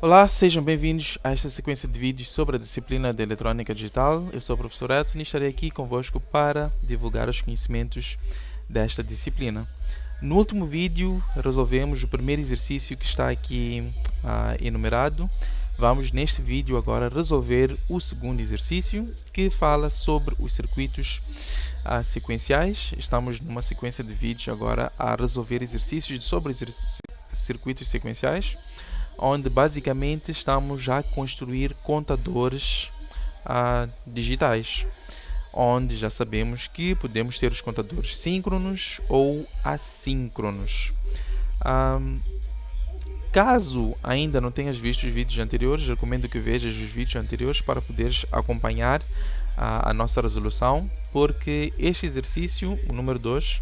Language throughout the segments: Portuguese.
Olá, sejam bem-vindos a esta sequência de vídeos sobre a disciplina de Eletrônica Digital. Eu sou o professor Edson e estarei aqui convosco para divulgar os conhecimentos desta disciplina. No último vídeo, resolvemos o primeiro exercício que está aqui enumerado. Vamos, neste vídeo, agora resolver o segundo exercício, que fala sobre os circuitos sequenciais. Estamos numa sequência de vídeos agora a resolver exercícios sobre circuitos sequenciais, onde basicamente estamos a construir contadores digitais, onde já sabemos que podemos ter os contadores síncronos ou assíncronos. Caso ainda não tenhas visto os vídeos anteriores, recomendo que vejas os vídeos anteriores para poderes acompanhar a nossa resolução, porque este exercício, o número 2,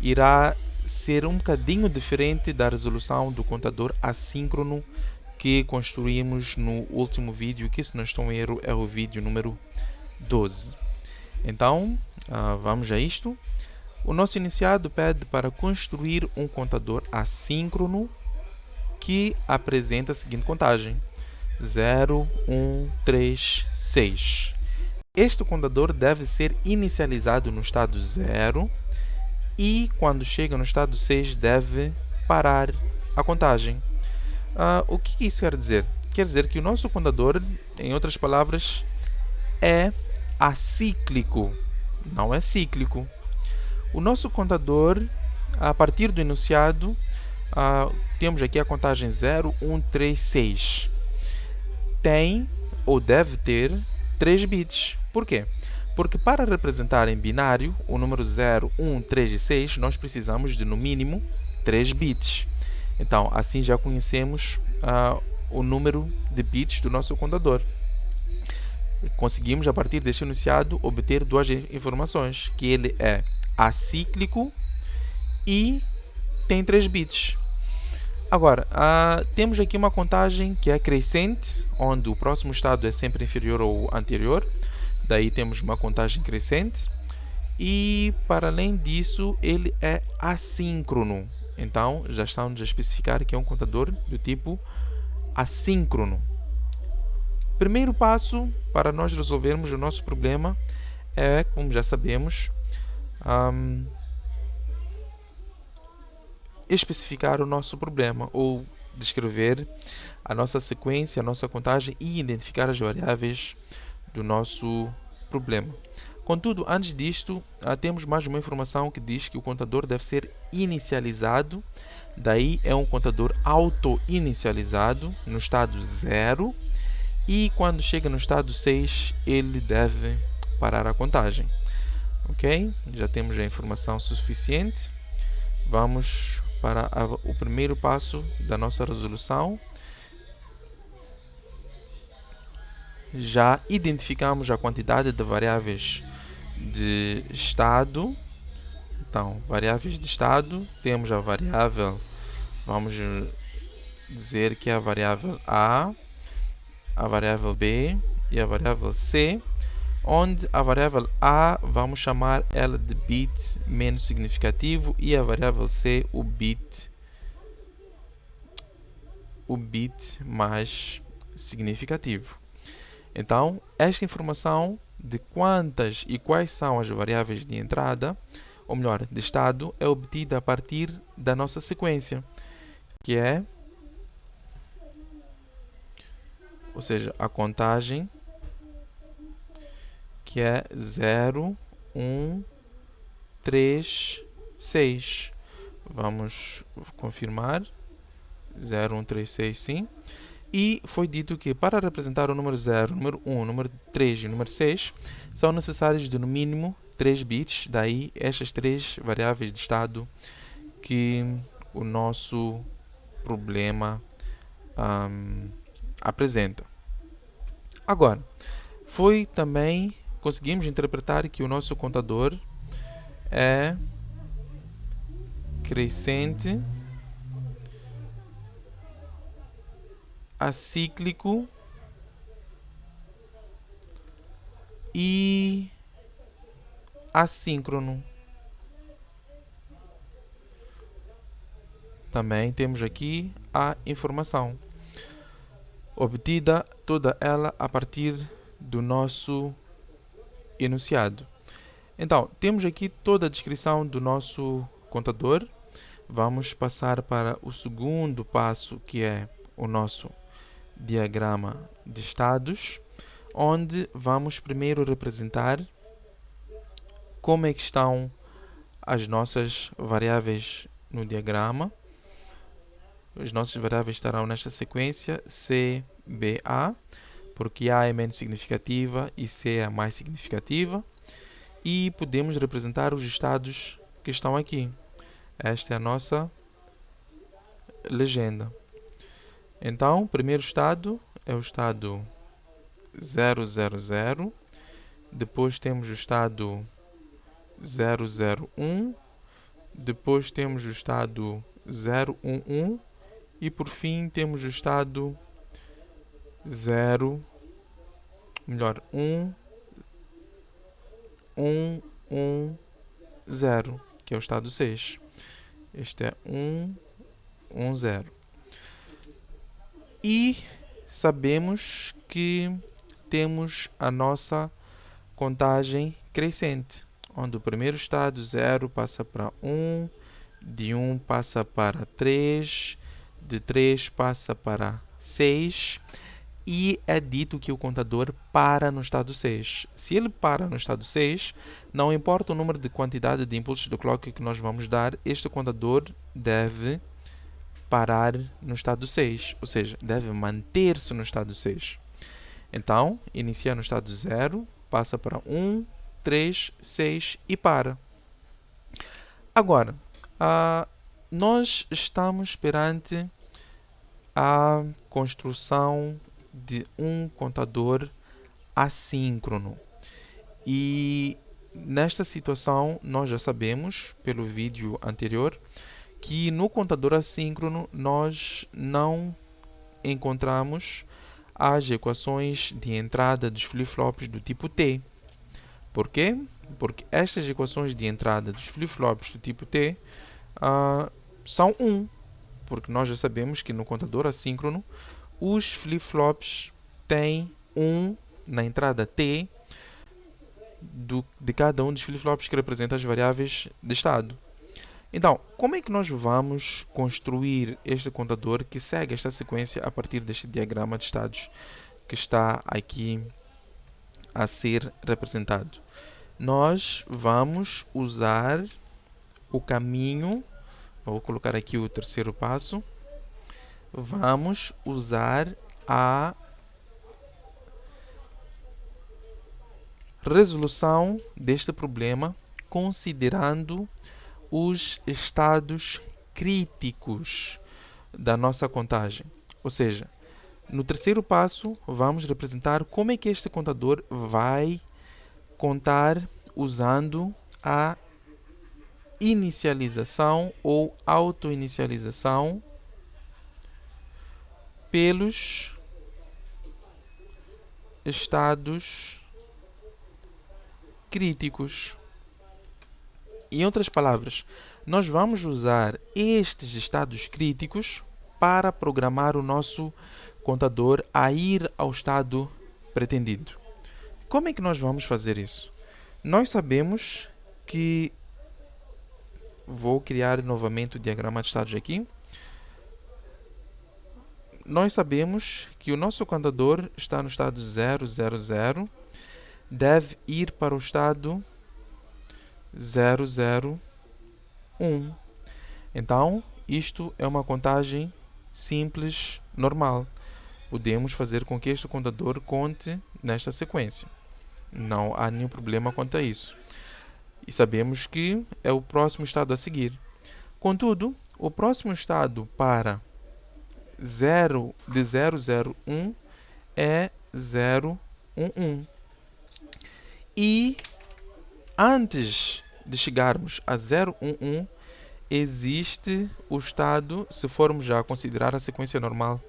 irá ser um bocadinho diferente da resolução do contador assíncrono que construímos no último vídeo, que, se não estou em erro, é o vídeo número 12. Então, vamos a isto. O nosso enunciado pede para construir um contador assíncrono que apresenta a seguinte contagem: 0, 1, 3, 6. Este contador deve ser inicializado no estado 0 e, quando chega no estado 6, deve parar a contagem. O que isso quer dizer? Quer dizer que o nosso contador, em outras palavras, é acíclico, não é cíclico. O nosso contador, a partir do enunciado, temos aqui a contagem 0, 1, 3, 6. Tem, ou deve ter, 3 bits. Por quê? Porque para representar em binário o número 0, 1, 3 e 6, nós precisamos de, no mínimo, 3 bits. Então, assim já conhecemos o número de bits do nosso contador. Conseguimos, a partir deste enunciado, obter duas informações: que ele é acíclico e tem 3 bits. Agora, temos aqui uma contagem que é crescente, onde o próximo estado é sempre inferior ao anterior. Daí temos uma contagem crescente. E, para além disso, ele é assíncrono. Então, já estamos a especificar que é um contador do tipo assíncrono. Primeiro passo para nós resolvermos o nosso problema é, como já sabemos, especificar o nosso problema, ou descrever a nossa sequência, a nossa contagem e identificar as variáveis do nosso problema. Contudo, antes disto, temos mais uma informação que diz que o contador deve ser inicializado. Daí é um contador auto-inicializado no estado 0, e quando chega no estado 6, ele deve parar a contagem. Ok? Já temos a informação suficiente. Vamos para o primeiro passo da nossa resolução. Já identificamos a quantidade de variáveis de estado. Então, variáveis de estado, temos a variável, vamos dizer que é a variável A, a variável B e a variável C, onde a variável A vamos chamar ela de bit menos significativo e a variável C o bit mais significativo. Então, esta informação de quantas e quais são as variáveis de entrada, ou melhor, de estado, é obtida a partir da nossa sequência, que é, ou seja, a contagem, que é 0, 1, 3, 6. Vamos confirmar. 0, 1, 3, 6, sim. E foi dito que para representar o número 0, o número 1, o número 3 e o número 6, são necessários de no mínimo 3 bits. Daí estas 3 variáveis de estado que o nosso problema apresenta. Agora, conseguimos interpretar que o nosso contador é crescente, acíclico e assíncrono. Também temos aqui a informação. obtida toda ela a partir do nosso enunciado. Então, temos aqui toda a descrição do nosso contador. Vamos passar para o segundo passo, que é o nosso diagrama de estados, onde vamos primeiro representar como é que estão as nossas variáveis no diagrama. As nossas variáveis estarão nesta sequência C, B, A, porque A é menos significativa e C é a mais significativa. E podemos representar os estados que estão aqui. Esta é a nossa legenda. Então, o primeiro estado é o estado 000. Depois temos o estado 001. Depois temos o estado 011. E por fim temos o estado 1, 1, 1, 0, que é o estado 6. Este é 1, 1, 0. E sabemos que temos a nossa contagem crescente, onde o primeiro estado 0 passa para 1, de 1 passa para 3, de 3 passa para 6, e é dito que o contador para no estado 6. Se ele para no estado 6, não importa o número de quantidade de impulsos do clock que nós vamos dar, este contador deve parar no estado 6, ou seja, deve manter-se no estado 6. Então, inicia no estado 0, passa para 1, 3, 6 e para. Agora, nós estamos perante a construção de um contador assíncrono. E nesta situação, nós já sabemos, pelo vídeo anterior, que no contador assíncrono nós não encontramos as equações de entrada dos flip-flops do tipo T. Por quê? Porque estas equações de entrada dos flip-flops do tipo T são 1. Porque nós já sabemos que no contador assíncrono os flip-flops têm 1 na entrada T de cada um dos flip-flops que representa as variáveis de estado. Então, como é que nós vamos construir este contador que segue esta sequência a partir deste diagrama de estados que está aqui a ser representado? Nós vamos usar o caminho, vou colocar aqui o terceiro passo, vamos usar a resolução deste problema considerando os estados críticos da nossa contagem. Ou seja, no terceiro passo, vamos representar como é que este contador vai contar usando a inicialização ou autoinicialização pelos estados críticos. Em outras palavras, nós vamos usar estes estados críticos para programar o nosso contador a ir ao estado pretendido. Como é que nós vamos fazer isso? Nós sabemos que... Vou criar novamente o diagrama de estados aqui. Nós sabemos que o nosso contador está no estado 000, deve ir para o estado 001. Então, isto é uma contagem simples, normal. Podemos fazer com que este contador conte nesta sequência. Não há nenhum problema quanto a isso. E sabemos que é o próximo estado a seguir. Contudo, o próximo estado para 0 de 001 é 011. E antes de chegarmos a 011, existe o estado, se formos já considerar a sequência normal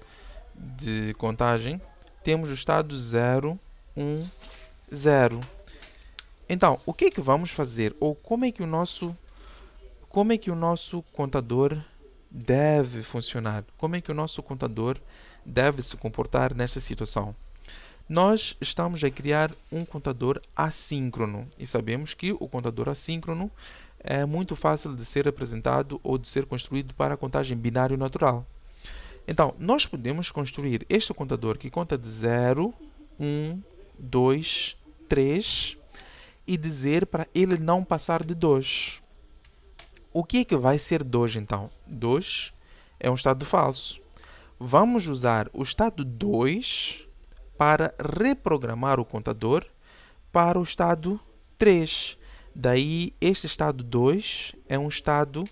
de contagem, temos o estado 010. Então, o que é que vamos fazer? Ou como é que o nosso contador deve funcionar? Como é que o nosso contador deve se comportar nesta situação? Nós estamos a criar um contador assíncrono e sabemos que o contador assíncrono é muito fácil de ser apresentado ou de ser construído para a contagem binário natural. Então, nós podemos construir este contador que conta de 0, 1, 2, 3 e dizer para ele não passar de 2. O que é que vai ser 2 então? 2 é um estado falso. Vamos usar o estado 2 para reprogramar o contador para o estado 3. Daí, este estado 2 é um estado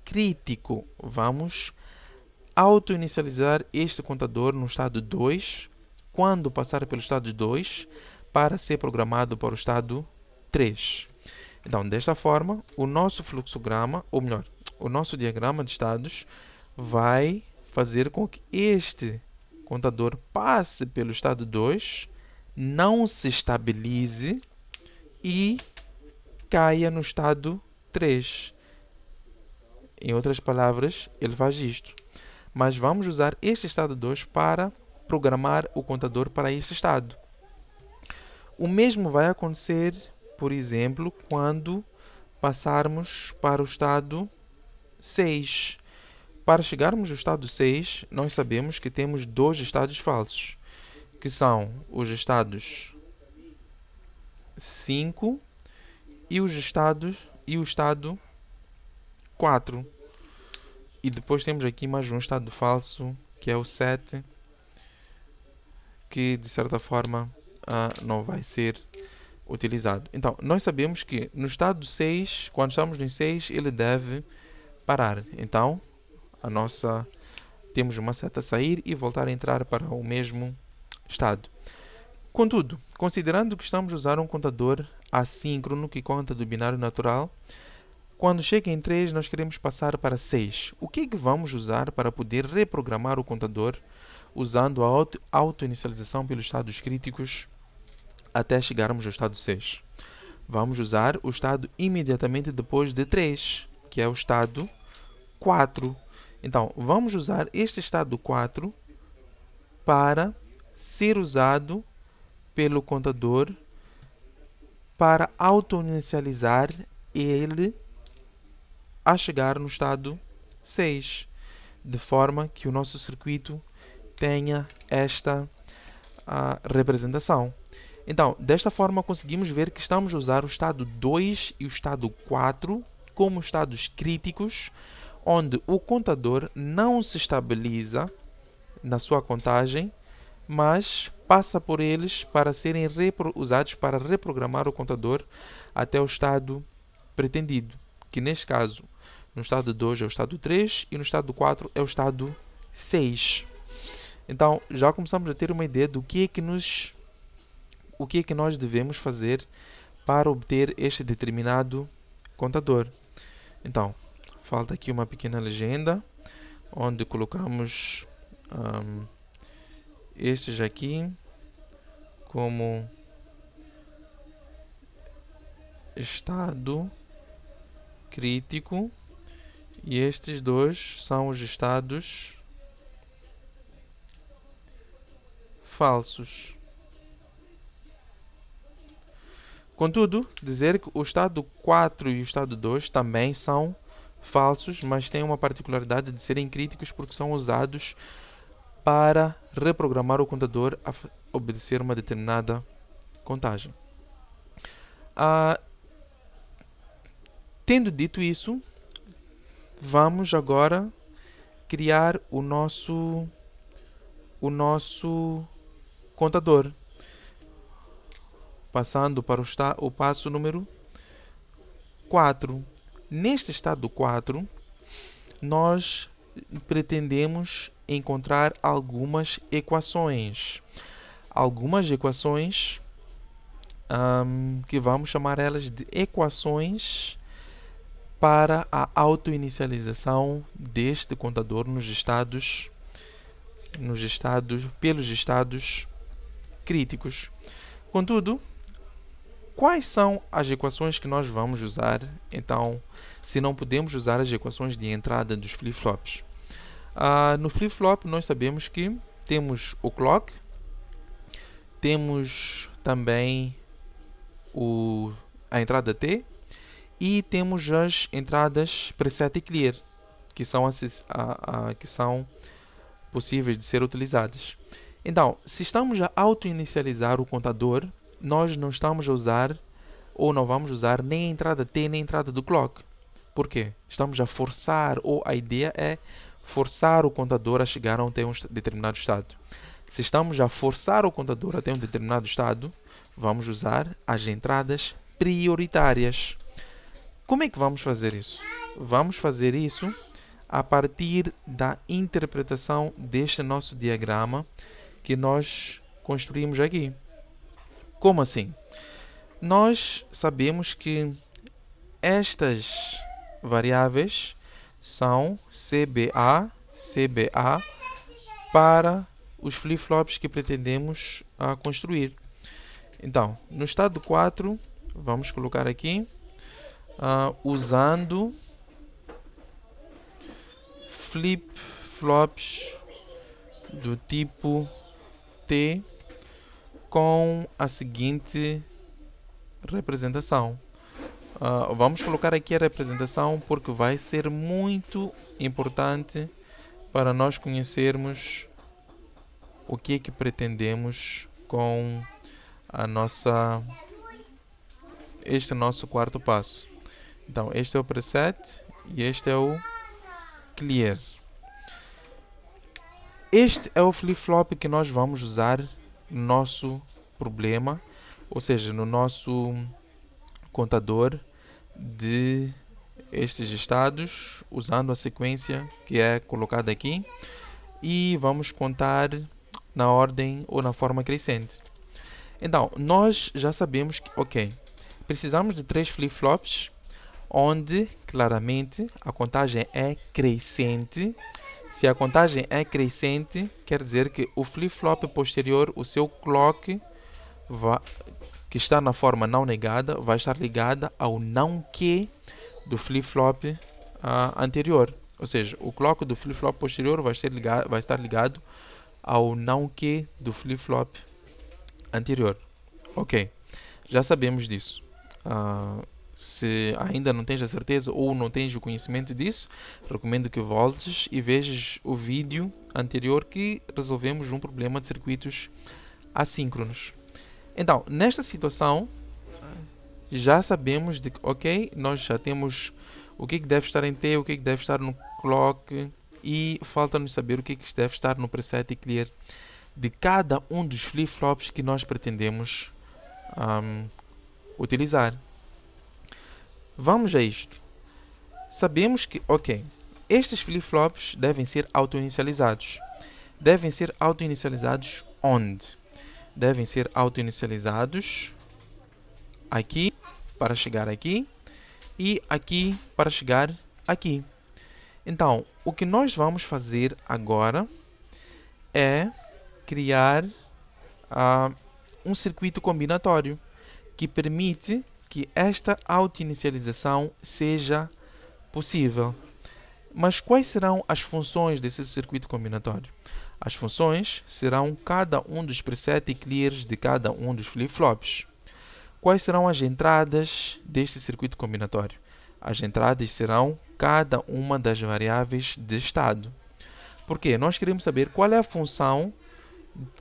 crítico. Vamos auto-inicializar este contador no estado 2 quando passar pelo estado 2 para ser programado para o estado 3. Então, desta forma, o nosso fluxograma, ou melhor, o nosso diagrama de estados vai fazer com que este contador passe pelo estado 2, não se estabilize e caia no estado 3. Em outras palavras, ele faz isto. Mas vamos usar este estado 2 para programar o contador para este estado. O mesmo vai acontecer, por exemplo, quando passarmos para o estado 6. Para chegarmos ao estado 6, nós sabemos que temos dois estados falsos, que são os estados 5 e o estado 4. E depois temos aqui mais um estado falso, que é o 7, que de certa forma não vai ser utilizado. Então, nós sabemos que no estado 6, quando estamos no 6, ele deve parar. Então, temos uma seta a sair e voltar a entrar para o mesmo estado. Contudo, considerando que estamos a usar um contador assíncrono que conta do binário natural, quando chega em 3, nós queremos passar para 6. O que é que vamos usar para poder reprogramar o contador usando a auto-inicialização pelos estados críticos até chegarmos ao estado 6? Vamos usar o estado imediatamente depois de 3, que é o estado 4. Então, vamos usar este estado 4 para ser usado pelo contador para auto-inicializar ele a chegar no estado 6, de forma que o nosso circuito tenha esta representação. Então, desta forma, conseguimos ver que estamos a usar o estado 2 e o estado 4 como estados críticos, onde o contador não se estabiliza na sua contagem, mas passa por eles para serem usados para reprogramar o contador até o estado pretendido, que neste caso, no estado 2 é o estado 3 e no estado 4 é o estado 6. Então, já começamos a ter uma ideia do que é que nós devemos fazer para obter este determinado contador. Então, falta aqui uma pequena legenda, onde colocamos estes aqui como estado crítico e estes dois são os estados falsos. Contudo, dizer que o estado 4 e o estado 2 também são falsos, mas têm uma particularidade de serem críticos porque são usados para reprogramar o contador a obedecer uma determinada contagem. Tendo dito isso, vamos agora criar o nosso contador. Passando para o passo número 4. Neste estado 4, nós pretendemos encontrar algumas equações. Algumas equações que vamos chamar elas de equações para a auto-inicialização deste contador pelos estados críticos. Contudo, quais são as equações que nós vamos usar, então, se não podemos usar as equações de entrada dos flip-flops? No flip-flop nós sabemos que temos o clock, temos também a entrada T e temos as entradas preset e clear, que são, que são possíveis de ser utilizadas. Então, se estamos a auto-inicializar o contador, nós não estamos a usar ou não vamos usar nem a entrada T nem a entrada do clock. Por quê? Estamos a forçar, ou a ideia é forçar o contador a chegar a um determinado estado. Se estamos a forçar o contador até um determinado estado, vamos usar as entradas prioritárias. Como é que vamos fazer isso? Vamos fazer isso a partir da interpretação deste nosso diagrama que nós construímos aqui. Como assim? Nós sabemos que estas variáveis são CBA, CBA para os flip-flops que pretendemos construir. Então, no estado 4, vamos colocar aqui, usando flip-flops do tipo T com a seguinte representação. Vamos colocar aqui a representação porque vai ser muito importante para nós conhecermos o que é que pretendemos com este nosso quarto passo. Então, este é o preset e este é o clear. Este é o flip-flop que nós vamos usar no nosso problema, ou seja, no nosso contador de estes estados, usando a sequência que é colocada aqui, e vamos contar na ordem ou na forma crescente. Então, nós já sabemos que, precisamos de 3 flip-flops, onde claramente a contagem é crescente. Se a contagem é crescente, quer dizer que o flip-flop posterior, o seu clock, que está na forma não negada, vai estar ligada ao não que do flip-flop anterior. Ou seja, o clock do flip-flop posterior vai estar ligado ao não que do flip-flop anterior. Ok, já sabemos disso. Se ainda não tens a certeza ou não tens o conhecimento disso, recomendo que voltes e vejas o vídeo anterior que resolvemos um problema de circuitos assíncronos. Então, nesta situação, já sabemos de que, nós já temos o que deve estar em T, o que deve estar no clock, e falta-nos saber o que deve estar no preset e clear de cada um dos flip-flops que nós pretendemos utilizar. Vamos a isto. Sabemos que, estes flip-flops devem ser auto-inicializados. Devem ser auto-inicializados onde? Devem ser auto-inicializados aqui para chegar aqui e aqui para chegar aqui. Então, o que nós vamos fazer agora é criar um circuito combinatório que permite que esta auto-inicialização seja possível. Mas quais serão as funções desse circuito combinatório? As funções serão cada um dos preset e clears de cada um dos flip-flops. Quais serão as entradas deste circuito combinatório? As entradas serão cada uma das variáveis de estado. Por quê? Nós queremos saber qual é a função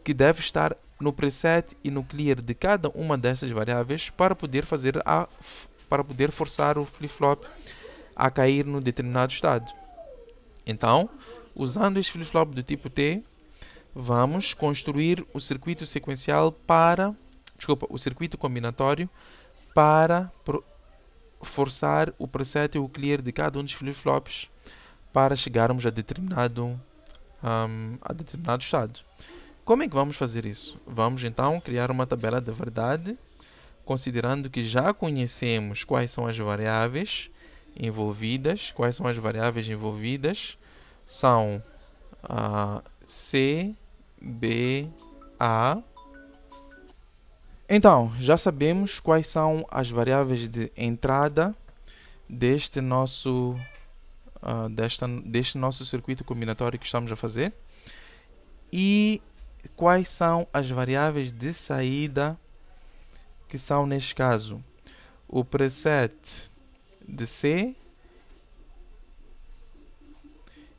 que deve estar no preset e no clear de cada uma dessas variáveis para poder forçar o flip-flop a cair no determinado estado. Então, usando este flip-flop do tipo T, vamos construir o circuito sequencial o circuito combinatório para forçar o preset e o clear de cada um dos flip-flops para chegarmos a determinado estado. Como é que vamos fazer isso? Vamos então criar uma tabela de verdade, considerando que já conhecemos quais são as variáveis envolvidas. Quais são as variáveis envolvidas? São C, B, A. Então, já sabemos quais são as variáveis de entrada deste nosso deste nosso circuito combinatório que estamos a fazer, e quais são as variáveis de saída, que são, neste caso, o preset de C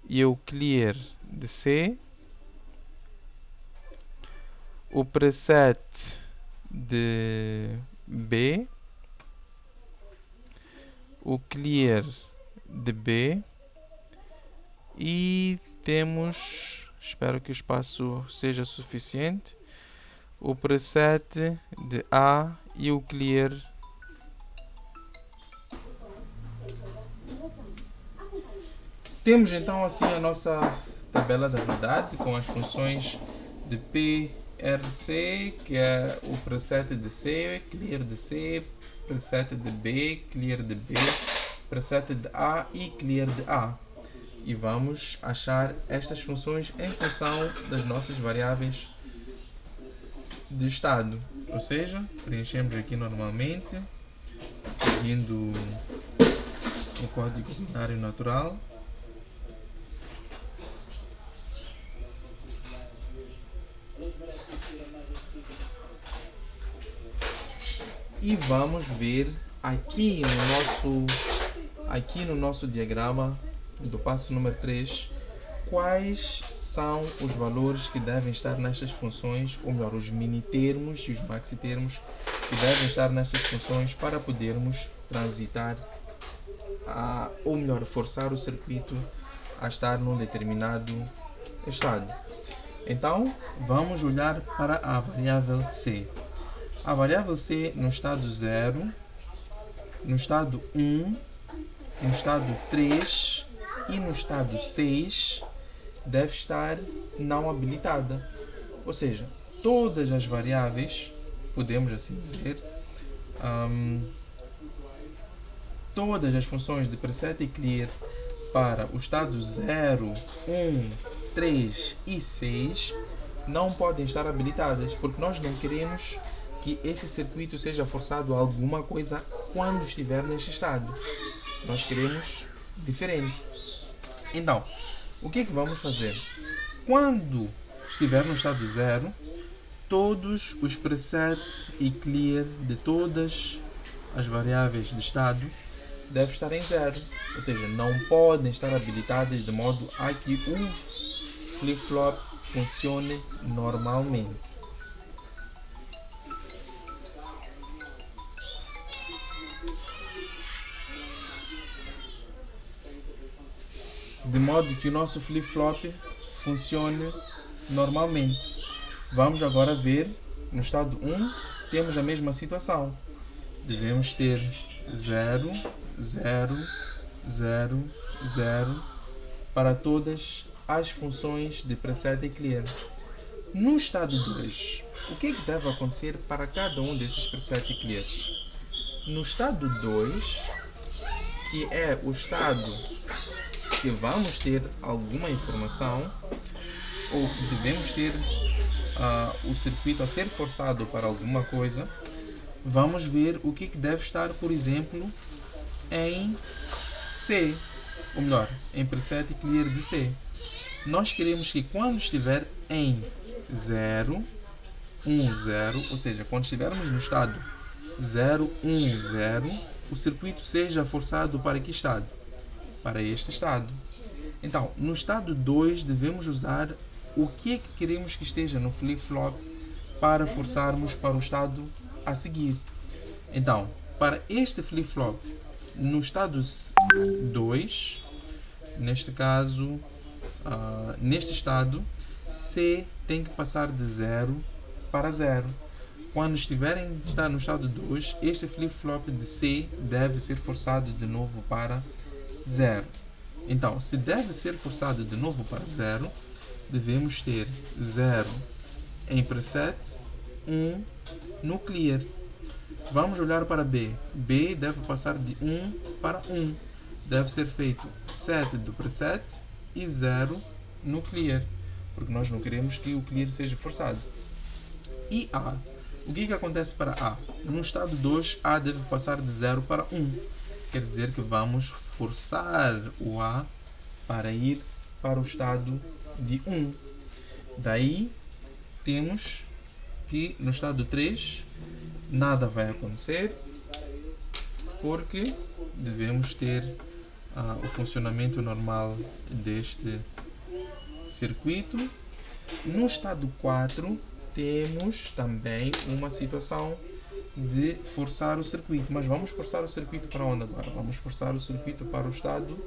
e o clear de C, o preset de B, o clear de B, e temos, espero que o espaço seja suficiente, o preset de A e o clear. Temos então assim a nossa tabela da verdade com as funções de PRC, que é o preset de C, clear de C, preset de B, clear de B, preset de A e clear de A. E vamos achar estas funções em função das nossas variáveis de estado. Ou seja, preenchemos aqui normalmente, seguindo o código binário natural. E vamos ver aqui no nosso diagrama do passo número 3 quais são os valores que devem estar nestas funções, ou melhor, os minitermos e os maxitermos que devem estar nestas funções para podermos transitar, ou melhor, forçar o circuito a estar num determinado estado. Então, vamos olhar para a variável C. A variável C no estado 0, no estado 1, no estado 3 e no estado 6 deve estar não habilitada. Ou seja, todas as variáveis, podemos assim dizer, todas as funções de preset e clear para o estado 0, 1, 3 e 6 não podem estar habilitadas, porque nós não queremos que este circuito seja forçado a alguma coisa quando estiver neste estado. Nós queremos diferente. Então, o que é que vamos fazer? Quando estiver no estado 0, todos os preset e clear de todas as variáveis de estado devem estar em 0. Ou seja, não podem estar habilitadas de modo a que o flip-flop funcione normalmente. De modo que o nosso flip-flop funcione normalmente. Vamos agora ver, no estado 1, temos a mesma situação. Devemos ter 0, 0, 0, 0 para todas as funções de preset e clear. No estado 2, o que é que deve acontecer para cada um desses preset e clears? No estado 2, que é o estado que vamos ter alguma informação, ou que devemos ter o circuito a ser forçado para alguma coisa, vamos ver o que deve estar, por exemplo, em C, ou melhor, em preset clear de C. Nós queremos que quando estiver em 0, 1, 0, ou seja, quando estivermos no estado 0, 1, 0, o circuito seja forçado para que estado? Para este estado. Então, no estado 2 devemos usar o que é que queremos que esteja no flip-flop para forçarmos para o estado a seguir. Então, para este flip-flop, no estado 2, neste caso, neste estado, C tem que passar de 0 para 0. Quando está no estado 2, este flip-flop de C deve ser forçado de novo para 0. Então, se deve ser forçado de novo para 0, devemos ter 0 em preset, 1 no clear. Vamos olhar para B. B deve passar de 1 para 1. Deve ser feito set do preset e 0 no clear, porque nós não queremos que o clear seja forçado. E A. O que acontece para A? No estado 2, A deve passar de 0 para 1. Quer dizer que vamos forçar o A para ir para o estado de 1. Daí temos que no estado 3 nada vai acontecer, porque devemos ter o funcionamento normal deste circuito. No estado 4 temos também uma situação de forçar o circuito, mas vamos forçar o circuito para onde agora? Vamos forçar o circuito para o estado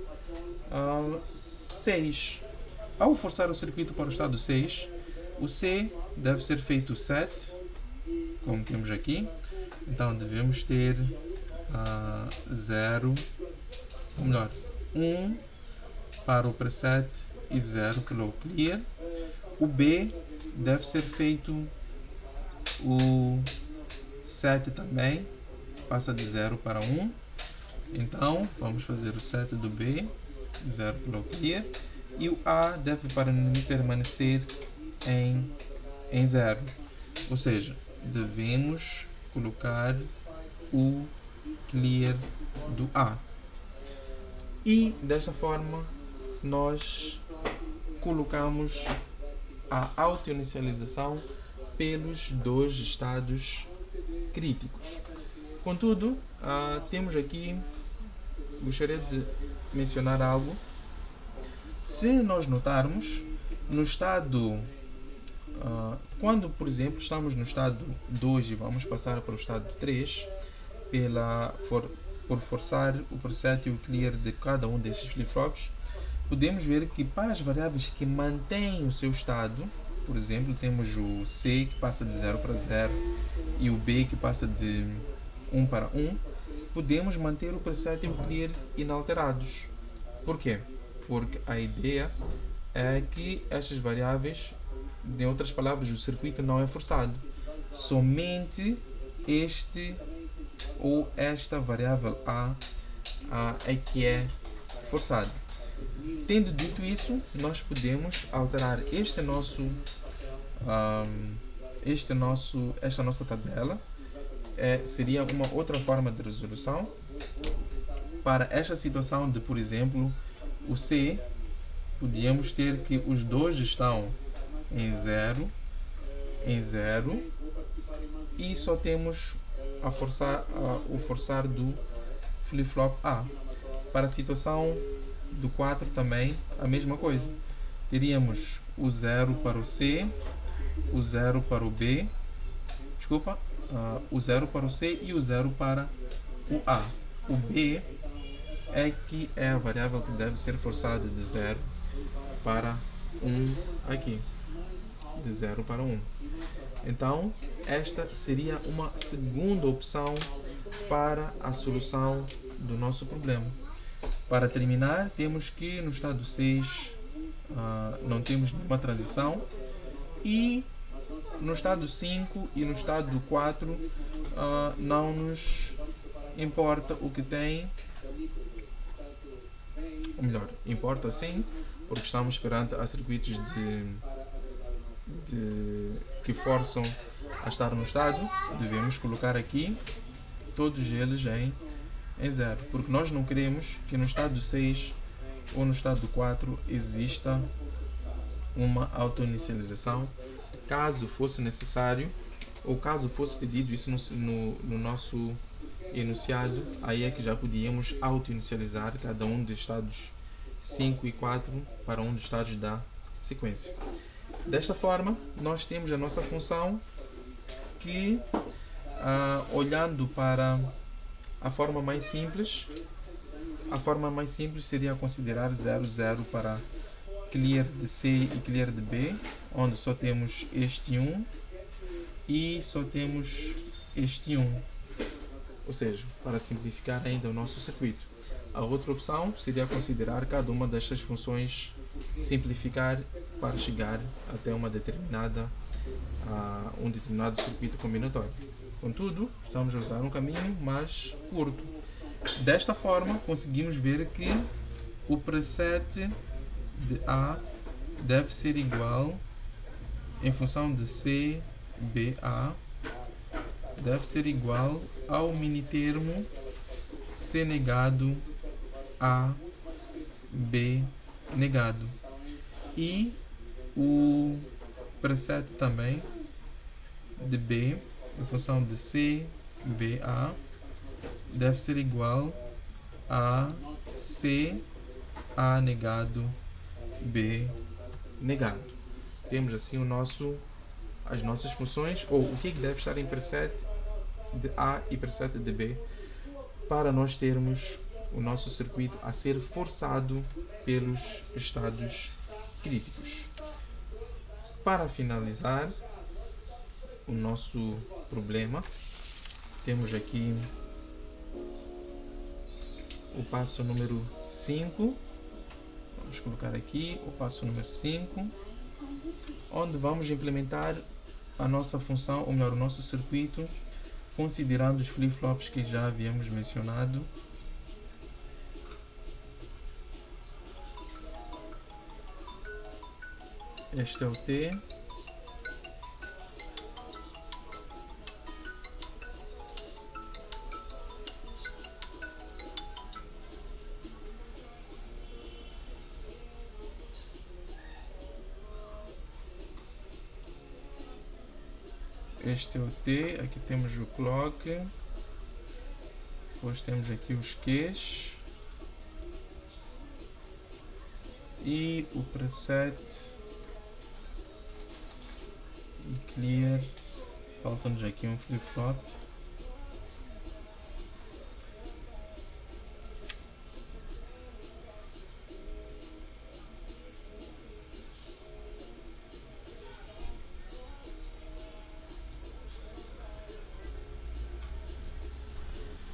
6. Ao forçar o circuito para o estado 6, o C deve ser feito 7, como temos aqui. Então devemos ter 0, ou melhor, 1 para o preset e 0 para o clear. O B deve ser feito o 7 também, passa de 0 para 1. Então vamos fazer o 7 do B, 0 para o clear. E o A deve permanecer em 0. Ou seja, devemos colocar o clear do A. E desta forma nós colocamos a auto-inicialização pelos dois estados críticos. Contudo, temos aqui, gostaria de mencionar algo. Se nós notarmos, no estado, quando por exemplo estamos no estado 2 e vamos passar para o estado 3, por forçar o preset e o clear de cada um destes flip-flops, podemos ver que para as variáveis que mantêm o seu estado, por exemplo, temos o C que passa de 0 para 0 e o B que passa de 1 para 1, podemos manter o preset e o clear inalterados. Por quê? Porque a ideia é que estas variáveis, em outras palavras, o circuito não é forçado. Somente este ou esta variável A é que é forçado. Tendo dito isso, nós podemos alterar esta nossa tabela. Seria uma outra forma de resolução para esta situação de, por exemplo, o C. Podíamos ter que os dois estão em 0 e só temos o forçar do flip-flop A. Para a situação do 4 também a mesma coisa. Teríamos o 0 para o C, o 0 para o B, o 0 para o C e o 0 para o A. O B é que é a variável que deve ser forçada de 0 para 1 aqui. De 0 para 1. Então, esta seria uma segunda opção para a solução do nosso problema. Para terminar, temos que no estado 6 não temos nenhuma transição, e no estado 5 e no estado 4 não nos importa o que tem, ou melhor, importa sim, porque estamos perante a circuitos que forçam a estar no estado. Devemos colocar aqui todos eles em 0, porque nós não queremos que no estado 6 ou no estado 4 exista uma auto-inicialização. Caso fosse necessário, ou caso fosse pedido isso no nosso enunciado, aí é que já podíamos auto-inicializar cada um dos estados 5 e 4 para um dos estados da sequência. Desta forma, nós temos a nossa função que, olhando para a forma mais simples seria considerar 0, 0 para clear de C e clear de B, onde só temos este 1 e só temos este 1. Ou seja, para simplificar ainda o nosso circuito. A outra opção seria considerar cada uma destas funções, simplificar para chegar até um determinado circuito combinatório. Contudo, estamos a usar um caminho mais curto. Desta forma, conseguimos ver que o preset de A deve ser igual, em função de C, B, A, deve ser igual ao minitermo C negado A, B negado. E o preset também de B, em função de C, B, A, deve ser igual a C, A negado, B negado. Temos assim as nossas funções, ou o que deve estar em preset de A e preset de B, para nós termos o nosso circuito a ser forçado pelos estados críticos. Para finalizar o nosso problema, temos aqui o passo número 5. Vamos colocar aqui o passo número 5, onde vamos implementar a nossa função, ou melhor, o nosso circuito, considerando os flip-flops que já havíamos mencionado. Este é o T. Este é o T, aqui temos o clock, depois temos aqui os Qs e o preset e clear. Falta-nos aqui um flip-flop.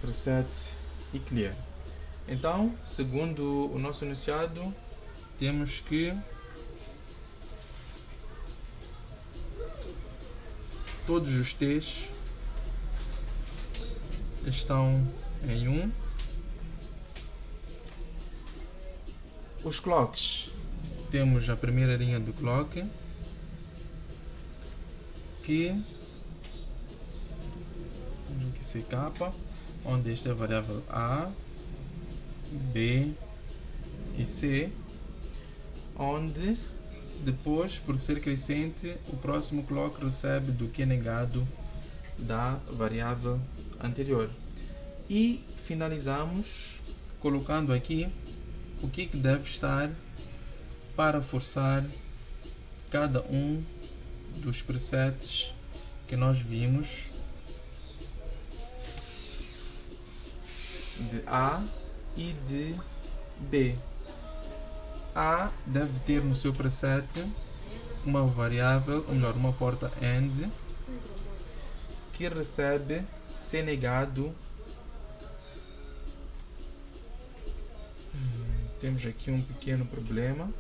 Preset e clear. Então, segundo o nosso enunciado, temos que todos os T's estão em 1. Os clocks, temos a primeira linha do clock, que temos aqui CK, onde esta é a variável A, B e C, onde depois, por ser crescente, o próximo clock recebe do Q negado da variável anterior. E finalizamos colocando aqui o que deve estar para forçar cada um dos presets que nós vimos de A e de B. A deve ter no seu preset uma variável, ou melhor, uma porta AND, que recebe C negado. Temos aqui um pequeno problema.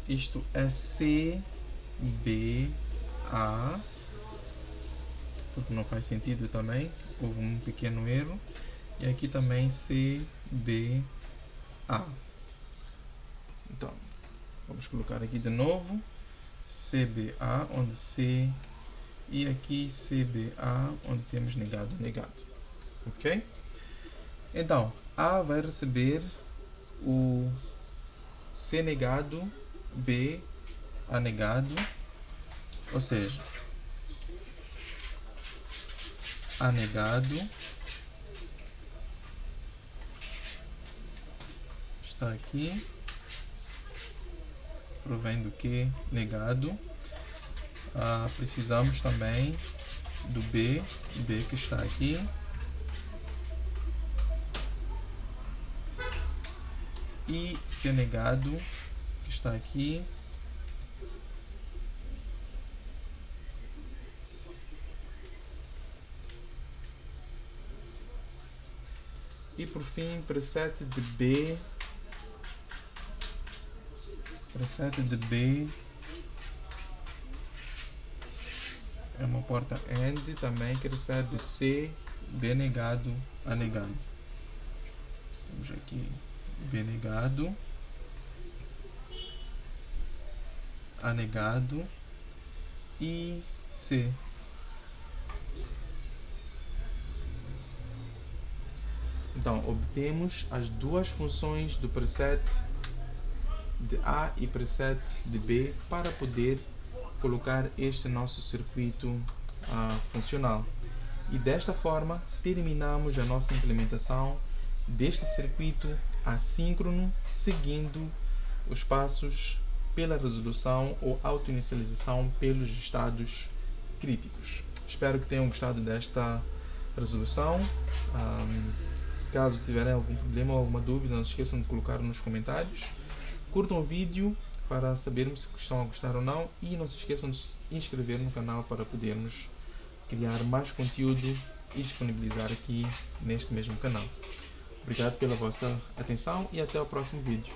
Isto é C, B, A, porque não faz sentido também, houve um pequeno erro. E aqui também C, B, A. Então, vamos colocar aqui de novo CBA, onde C, e aqui CBA, onde temos negado, negado. Ok? Então, A vai receber o C negado, B, A negado, ou seja, A negado está aqui, provém do Q negado. Precisamos também do B que está aqui, e C negado que está aqui, e por fim preset de B, é uma porta AND também que recebe C, B negado, A negado. Temos aqui B negado, A negado e C. Então, obtemos as duas funções do preset de A e preset de B para poder colocar este nosso circuito funcional. E desta forma terminamos a nossa implementação deste circuito assíncrono, seguindo os passos pela resolução ou auto-inicialização pelos estados críticos. Espero que tenham gostado desta resolução. Caso tiverem algum problema ou alguma dúvida, não se esqueçam de colocar nos comentários. Curtam o vídeo para sabermos se estão a gostar ou não, e não se esqueçam de se inscrever no canal para podermos criar mais conteúdo e disponibilizar aqui neste mesmo canal. Obrigado pela vossa atenção e até o próximo vídeo.